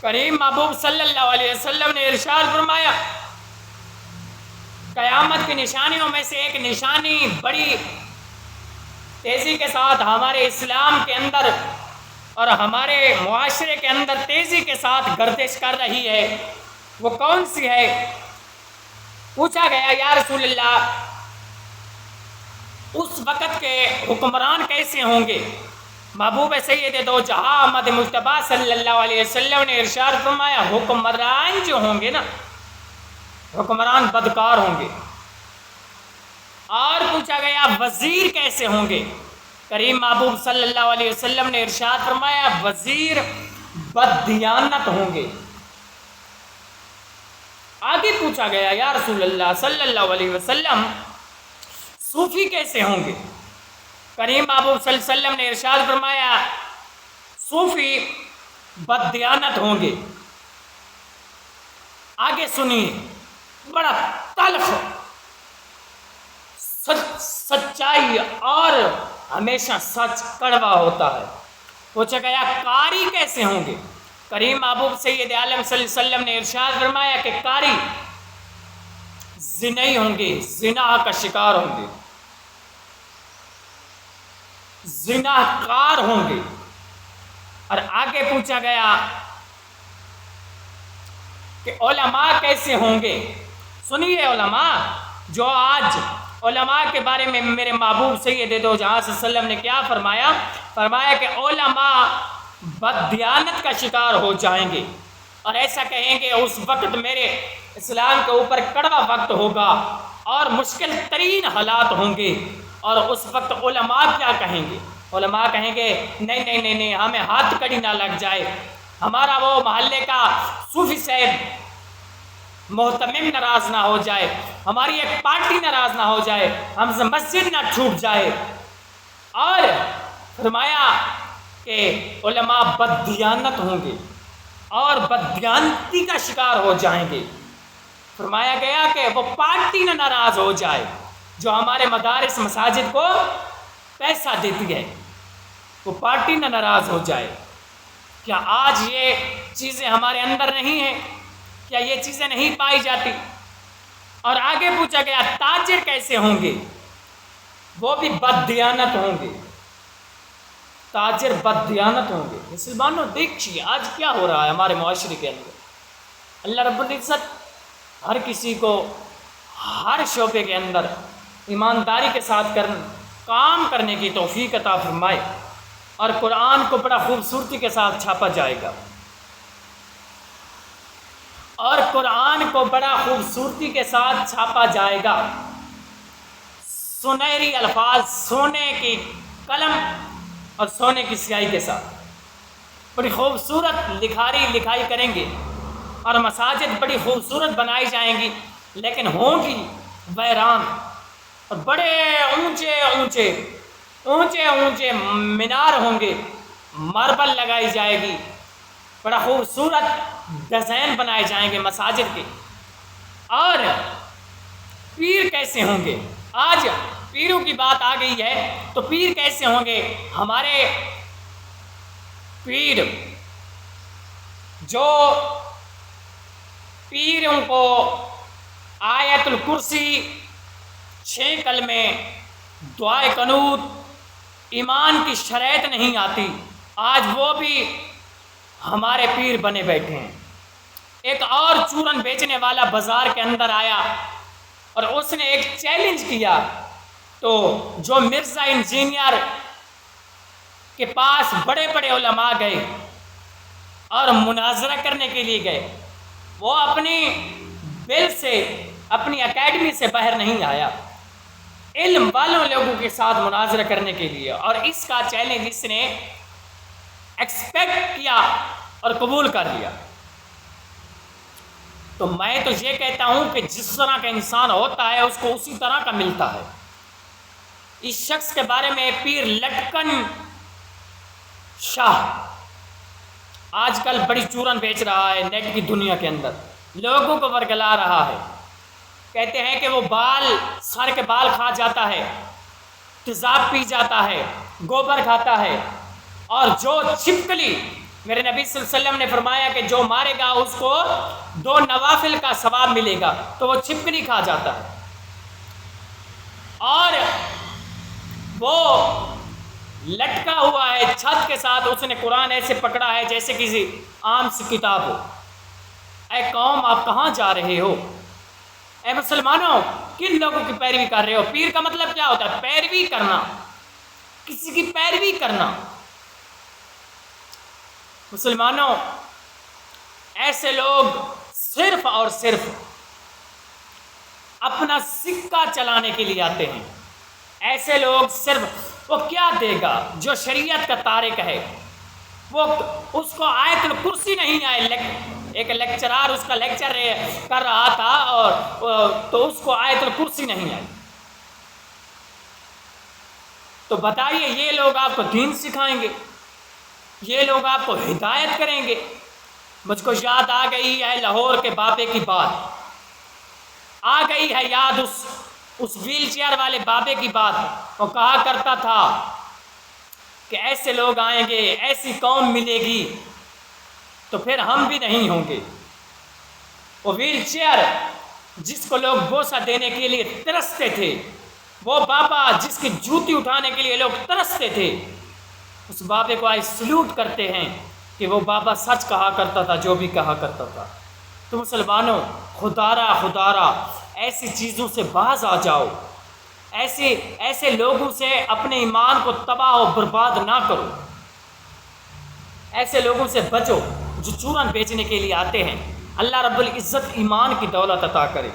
کریم محبوب صلی اللہ علیہ وسلم نے ارشاد فرمایا قیامت کی نشانیوں میں سے ایک نشانی بڑی تیزی کے ساتھ ہمارے اسلام کے اندر اور ہمارے معاشرے کے اندر تیزی کے ساتھ گردش کر رہی ہے، وہ کون سی ہے؟ پوچھا گیا یا رسول اللہ اس وقت کے حکمران کیسے ہوں گے؟ محبوب سید دو جہاں احمد مصطفیٰ صلی اللہ علیہ وسلم نے ارشاد فرمایا حکمران جو ہوں گے نا، حکمران بدکار ہوں گے۔ اور پوچھا گیا وزیر کیسے ہوں گے؟ کریم محبوب صلی اللہ علیہ وسلم نے ارشاد فرمایا وزیر بددیانت ہوں گے۔ آگے پوچھا گیا یا رسول اللہ صلی اللہ علیہ وسلم صوفی کیسے ہوں گے؟ کریم محبوب صلی اللہ علیہ وسلم نے ارشاد فرمایا صوفی بددیانت ہوں گے۔ آگے سنیے، بڑا تلخ سچائی اور ہمیشہ سچ کڑوا ہوتا ہے۔ پوچھا گیا قاری کیسے ہوں گے؟ کریم محبوب سید عالم صلی اللہ علیہ وسلم نے ارشاد فرمایا کہ قاری زنی ہوں گے، زنا کا شکار ہوں گے، زنا کار ہوں گے۔ اور آگے پوچھا گیا کہ علماء کیسے ہوں گے؟ سنیے علماء، جو آج علماء کے بارے میں میرے محبوب سید دو جہاں صلی اللہ علیہ وسلم نے کیا فرمایا؟ فرمایا کہ علماء بددیانت کا شکار ہو جائیں گے، اور ایسا کہیں گے اس وقت میرے اسلام کے اوپر کڑوا وقت ہوگا اور مشکل ترین حالات ہوں گے۔ اور اس وقت علماء کیا کہیں گے؟ علماء کہیں گے نہیں، ہمیں ہاتھ کڑی نہ لگ جائے، ہمارا وہ محلے کا صوفی صاحب محتمم ناراض نہ ہو جائے، ہماری ایک پارٹی ناراض نہ ہو جائے، ہم سے مسجد نہ چھوٹ جائے۔ اور فرمایا کہ علماء بددیانت ہوں گے اور بددیانتی کا شکار ہو جائیں گے۔ فرمایا گیا کہ وہ پارٹی نہ ناراض ہو جائے جو ہمارے مدارس مساجد کو پیسہ دیتی ہے، وہ پارٹی نہ ناراض ہو جائے۔ کیا آج یہ چیزیں ہمارے اندر نہیں ہیں؟ کیا یہ چیزیں نہیں پائی جاتی؟ اور آگے پوچھا گیا تاجر کیسے ہوں گے؟ وہ بھی بددیانت ہوں گے، تاجر بددیانت ہوں گے۔ مسلمانوں دیکھیے آج کیا ہو رہا ہے ہمارے معاشرے کے اندر۔ اللہ رب العزت ہر کسی کو ہر شعبے کے اندر ایمانداری کے ساتھ کام کرنے کی توفیق عطا فرمائے، اور قرآن کو بڑا خوبصورتی کے ساتھ چھاپا جائے گا، اور قرآن کو بڑا خوبصورتی کے ساتھ چھاپا جائے گا، سنہری الفاظ، سونے کی قلم اور سونے کی سیاہی کے ساتھ بڑی خوبصورت لکھائی کریں گے، اور مساجد بڑی خوبصورت بنائی جائیں گی، لیکن ہوں گی ویران، اور بڑے اونچے مینار ہوں گے، ماربل لگائی جائے گی، بڑا خوبصورت ڈیزائن بنائے جائیں گے مساجد کے۔ اور پیر کیسے ہوں گے؟ آج پیروں کی بات آ گئی ہے تو پیر کیسے ہوں گے؟ ہمارے پیر جو پیروں کو آیت الکرسی، 6 کلمے، دعائے قنوت، ایمان کی شرائط نہیں آتی، آج وہ بھی ہمارے پیر بنے بیٹھے ہیں۔ ایک اور چورن بیچنے والا بازار کے اندر آیا اور اس نے ایک چیلنج کیا، تو جو مرزا انجینئر کے پاس بڑے بڑے علماء گئے اور مناظرہ کرنے کے لیے گئے، وہ اپنی بل سے، اپنی اکیڈمی سے باہر نہیں آیا، علم والوں لوگوں کے ساتھ مناظرہ کرنے کے لیے، اور اس کا چیلنج اس نے ایکسپیکٹ کیا اور قبول کر لیا۔ تو میں تو یہ کہتا ہوں کہ جس طرح کا انسان ہوتا ہے اس کو اسی طرح کا ملتا ہے۔ اس شخص کے بارے میں پیر لٹکن شاہ آج کل بڑی چورن بیچ رہا ہے نیٹ کی دنیا کے اندر، لوگوں کو ورگلا رہا ہے۔ کہتے ہیں کہ وہ سر کے بال کھا جاتا ہے، تیزاب پی جاتا ہے، گوبر کھاتا ہے، اور جو چھپکلی میرے نبی صلی اللہ علیہ وسلم نے فرمایا کہ جو مارے گا اس کو 2 نوافل کا ثواب ملے گا، تو وہ چھپکلی کھا جاتا ہے، اور وہ لٹکا ہوا ہے چھت کے ساتھ، اس نے قرآن ایسے پکڑا ہے جیسے کسی عام سی کتاب ہو۔ اے قوم آپ کہاں جا رہے ہو؟ اے مسلمانوں کن لوگوں کی پیروی کر رہے ہو؟ پیر کا مطلب کیا ہوتا ہے؟ پیروی کرنا، کسی کی پیروی کرنا۔ مسلمانوں ایسے لوگ صرف اور صرف اپنا سکہ چلانے کے لیے آتے ہیں۔ ایسے لوگ صرف وہ کیا دے گا جو شریعت کا تارک ہے، وہ اس کو آیت الکرسی نہیں آئے، ایک لیکچرار اس کا لیکچر کر رہا تھا اور تو اس کو آیت الکرسی نہیں آئی، تو بتائیے یہ لوگ آپ کو دین سکھائیں گے؟ یہ لوگ آپ کو ہدایت کریں گے؟ مجھ کو یاد آ گئی ہے لاہور کے بابے کی بات، آ گئی ہے یاد اس ویل چیئر والے بابے کی بات۔ وہ کہا کرتا تھا کہ ایسے لوگ آئیں گے، ایسی قوم ملے گی تو پھر ہم بھی نہیں ہوں گے۔ وہ ویل چیئر جس کو لوگ بوسہ دینے کے لیے ترستے تھے، وہ بابا جس کی جوتی اٹھانے کے لیے لوگ ترستے تھے، اس بابے کو آج سلوٹ کرتے ہیں کہ وہ بابا سچ کہا کرتا تھا جو بھی کہا کرتا تھا۔ تو مسلمانوں خدارا ایسی چیزوں سے باز آ جاؤ، ایسے لوگوں سے اپنے ایمان کو تباہ و برباد نہ کرو، ایسے لوگوں سے بچو جو چورن بیچنے کے لیے آتے ہیں۔ اللہ رب العزت ایمان کی دولت عطا کرے۔